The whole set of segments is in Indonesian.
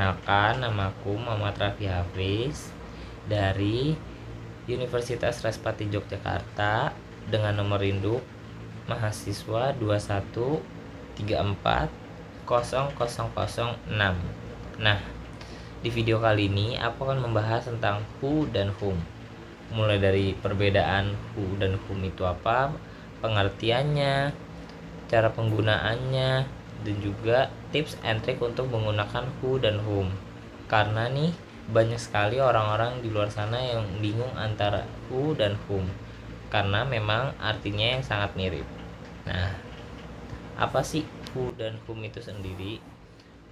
Perkenalkan, namaku Muhammad Raffi Hafiz dari Universitas Respati Yogyakarta dengan nomor induk mahasiswa 213400006. Nah, di video kali ini aku akan membahas tentang who dan whom. Mulai dari perbedaan who dan whom itu apa, pengertiannya, cara penggunaannya, dan juga tips and trick untuk menggunakan who dan whom. Karena nih banyak sekali orang-orang di luar sana yang bingung antara who dan whom, karena memang artinya yang sangat mirip. Nah, apa sih who dan whom itu sendiri?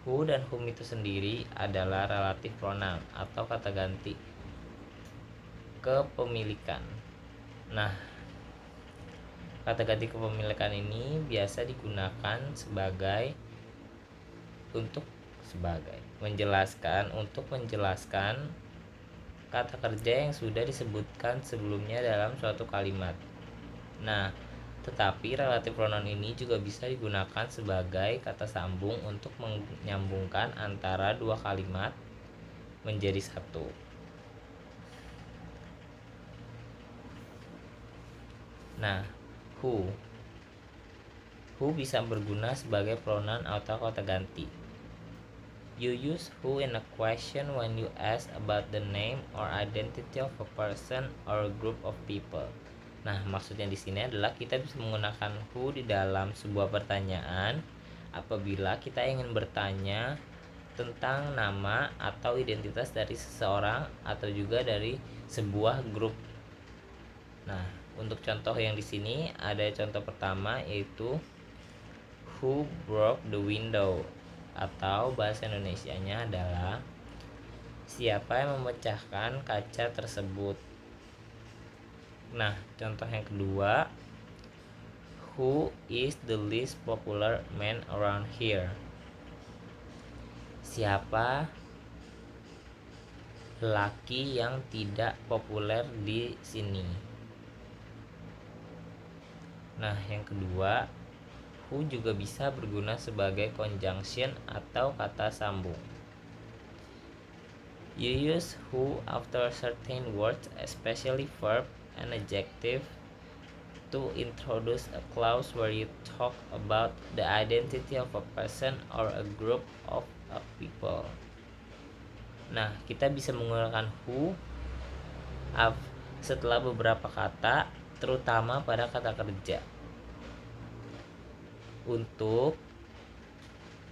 Who dan whom itu sendiri adalah relative pronoun atau kata ganti kepemilikan. Nah, kata ganti kepemilikan ini biasa digunakan untuk menjelaskan kata kerja yang sudah disebutkan sebelumnya dalam suatu kalimat. Nah, tetapi relative pronoun ini juga bisa digunakan sebagai kata sambung untuk menyambungkan antara dua kalimat menjadi satu. Nah, who bisa berguna sebagai pronoun atau kata ganti. You use who in a question when you ask about the name or identity of a person or a group of people. Nah, maksudnya di sini adalah kita bisa menggunakan who di dalam sebuah pertanyaan apabila kita ingin bertanya tentang nama atau identitas dari seseorang atau juga dari sebuah grup. Nah, untuk contoh yang di sini ada contoh pertama yaitu who broke the window, atau bahasa Indonesianya adalah siapa yang memecahkan kaca tersebut. Nah, contoh yang kedua, who is the least popular man around here? Siapa lelaki yang tidak populer di sini? Nah, yang kedua, who juga bisa berguna sebagai conjunction atau kata sambung. You use who after certain words, especially verb and adjective, to introduce a clause where you talk about the identity of a person or a group of people. Nah, kita bisa menggunakan who setelah beberapa kata, terutama pada kata kerja, untuk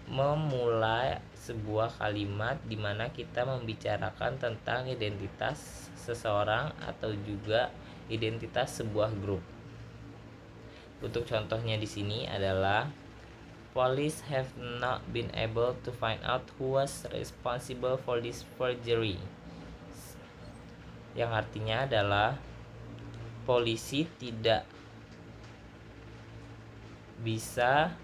memulai sebuah kalimat di mana kita membicarakan tentang identitas seseorang atau juga identitas sebuah grup. Untuk contohnya di sini adalah police have not been able to find out who was responsible for this forgery. Yang artinya adalah polisi tidak bisa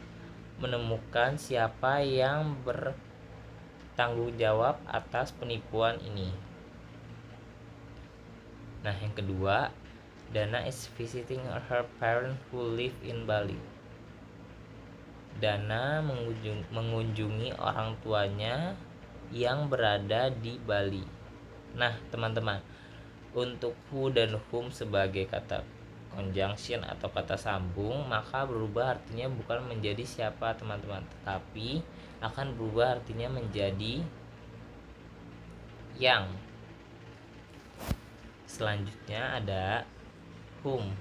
menemukan siapa yang bertanggung jawab atas penipuan ini. Nah, yang kedua, Dana is visiting her parents who live in Bali. Dana mengunjungi orang tuanya yang berada di Bali. Nah, teman-teman, untuk who dan whom sebagai kata conjunction atau kata sambung, maka berubah artinya bukan menjadi siapa, teman-teman, tetapi akan berubah artinya menjadi yang. Selanjutnya ada whom.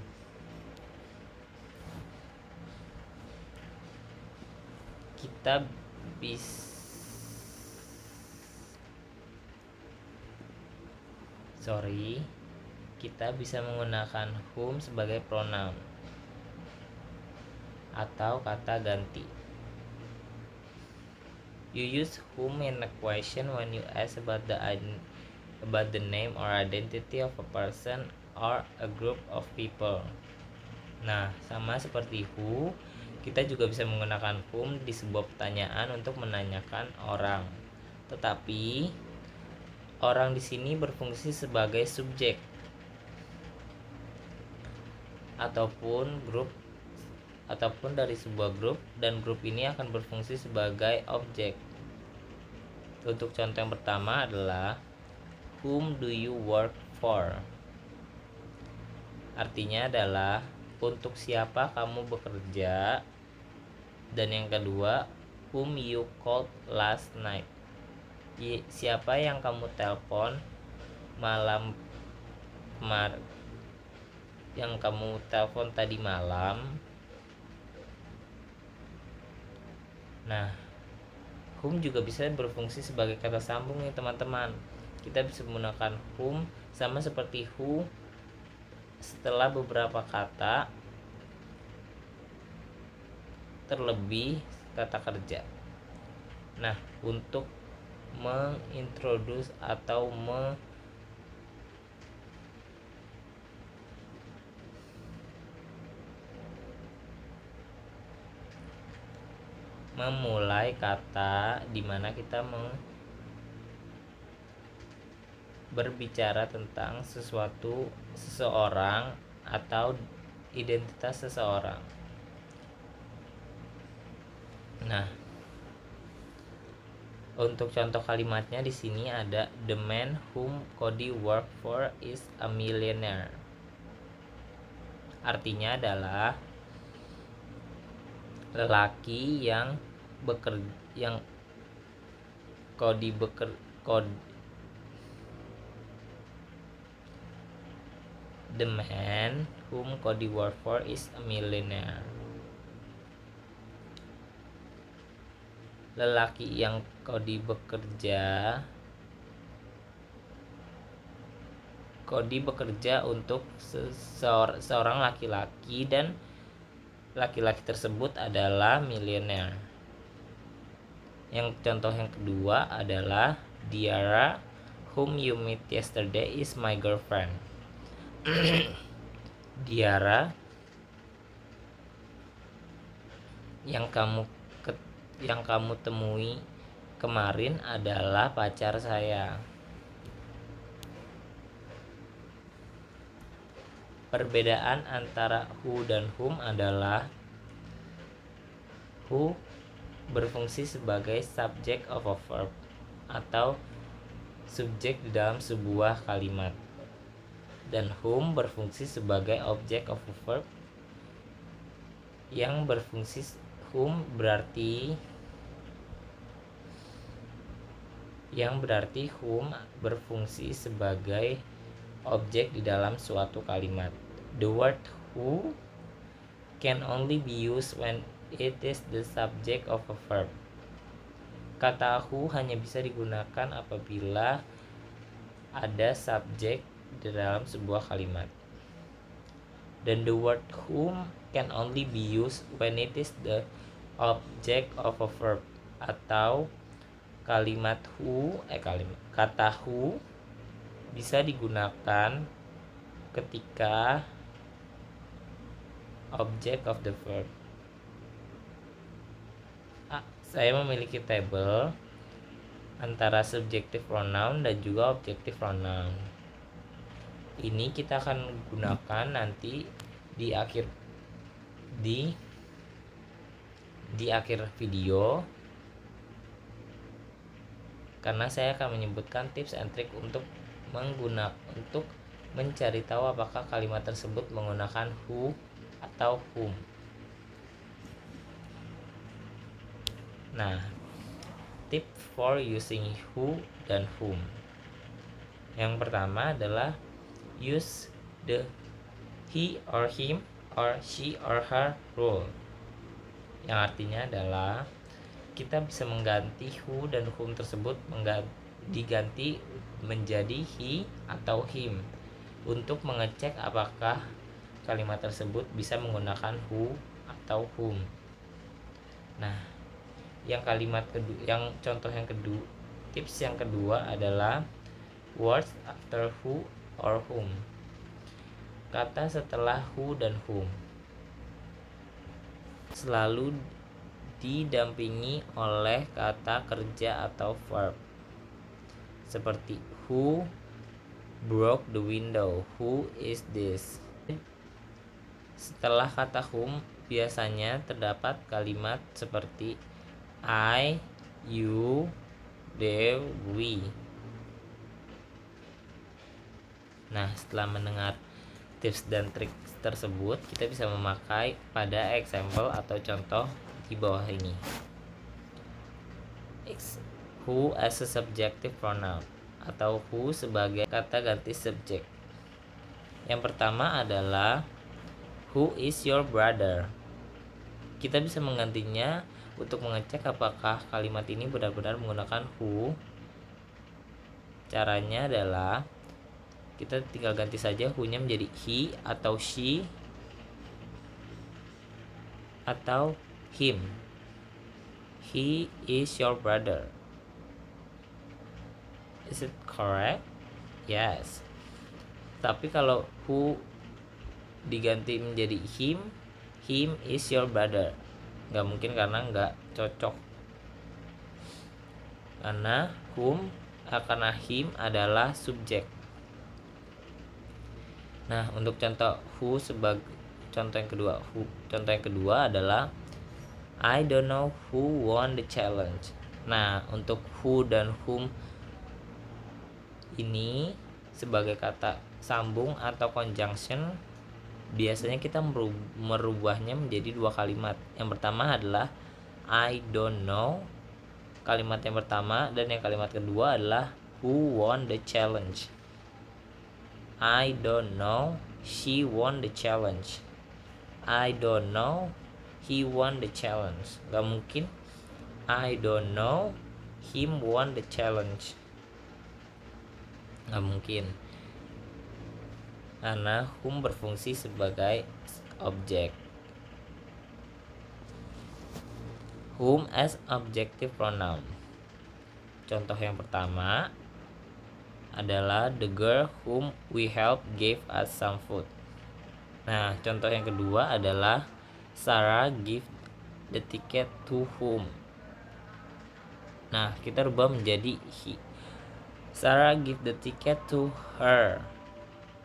Kita bisa menggunakan whom sebagai pronoun atau kata ganti. You use whom in a question when you ask about the name or identity of a person or a group of people. Nah, sama seperti who, kita juga bisa menggunakan whom di sebuah pertanyaan untuk menanyakan orang. Tetapi orang di sini berfungsi sebagai subjek ataupun dari sebuah grup, dan grup ini akan berfungsi sebagai objek. Untuk contoh yang pertama adalah whom do you work for? Artinya adalah untuk siapa kamu bekerja. Dan yang kedua, whom you called last night? Siapa yang kamu telepon malam kemarin? Yang kamu telepon tadi malam. Nah, whom juga bisa berfungsi sebagai kata sambung nih teman-teman. Kita bisa menggunakan whom sama seperti who setelah beberapa kata terlebih kata kerja. Nah, untuk mengintroduce atau memulai kata dimana kita berbicara tentang seseorang atau identitas seseorang. Nah, untuk contoh kalimatnya di sini ada the man whom Cody work for is a millionaire. Artinya adalah lelaki yang the man whom Cody work for is a millionaire. Lelaki yang Cody bekerja untuk seorang laki-laki dan laki-laki tersebut adalah milioner. Yang contoh yang kedua adalah Diara whom you met yesterday is my girlfriend. Diara yang kamu temui kemarin adalah pacar saya. Perbedaan antara who dan whom adalah who berfungsi sebagai subject of a verb atau subjek di dalam sebuah kalimat, dan whom berfungsi sebagai object of a verb yang berfungsi whom berarti whom berfungsi sebagai objek di dalam suatu kalimat. The word who can only be used when it is the subject of a verb. Kata who hanya bisa digunakan apabila ada subjek di dalam sebuah kalimat. Dan the word whom can only be used when it is the object of a verb. Atau kata who bisa digunakan ketika object of the verb. Saya memiliki tabel antara subjective pronoun dan juga objective pronoun. Ini kita akan gunakan nanti di akhir video, karena saya akan menyebutkan tips and trick untuk mencari tahu apakah kalimat tersebut menggunakan who atau whom. Nah, tip for using who dan whom. Yang pertama adalah use the he or him or she or her rule. Yang artinya adalah kita bisa mengganti who dan whom tersebut diganti menjadi he atau him untuk mengecek apakah kalimat tersebut bisa menggunakan who atau whom. Nah, tips yang kedua adalah words after who or whom. Kata setelah who dan whom selalu didampingi oleh kata kerja atau verb. Seperti who broke the window, who is this. Setelah kata whom biasanya terdapat kalimat seperti I, you, Dewi. Nah, setelah mendengar tips dan trik tersebut, kita bisa memakai pada example atau contoh di bawah ini. Who as a subjective pronoun atau who sebagai kata ganti subjek. Yang pertama adalah who is your brother. Kita bisa menggantinya untuk mengecek apakah kalimat ini benar-benar menggunakan who. Caranya adalah kita tinggal ganti saja who-nya menjadi he atau she atau him. He is your brother. Is it correct? Yes. Tapi kalau who diganti menjadi him is your brother, nggak mungkin karena nggak cocok. Karena karena him adalah subjek. Nah, untuk contoh who sebagai contoh yang kedua adalah I don't know who won the challenge. Nah, untuk who dan whom ini sebagai kata sambung atau conjunction, biasanya kita merubahnya menjadi dua kalimat. Yang pertama adalah I don't know, kalimat yang pertama, dan yang kalimat kedua adalah who won the challenge. I don't know she won the challenge. I don't know he won the challenge. Gak mungkin I don't know him won the challenge. Gak mungkin, karena whom berfungsi sebagai objek. Whom as objective pronoun. Contoh yang pertama adalah the girl whom we helped gave us some food. Nah, contoh yang kedua adalah Sarah give the ticket to whom. Nah, kita rubah menjadi he. Sarah give the ticket to her,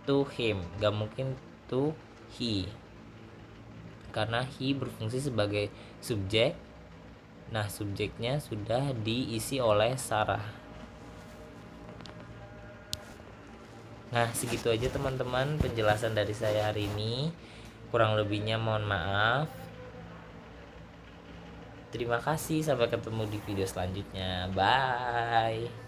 to him. Gak mungkin to he, karena he berfungsi sebagai subjek. Nah, subjeknya sudah diisi oleh Sarah. Nah, segitu aja teman-teman penjelasan dari saya hari ini. Kurang lebihnya mohon maaf. Terima kasih, sampai ketemu di video selanjutnya. Bye.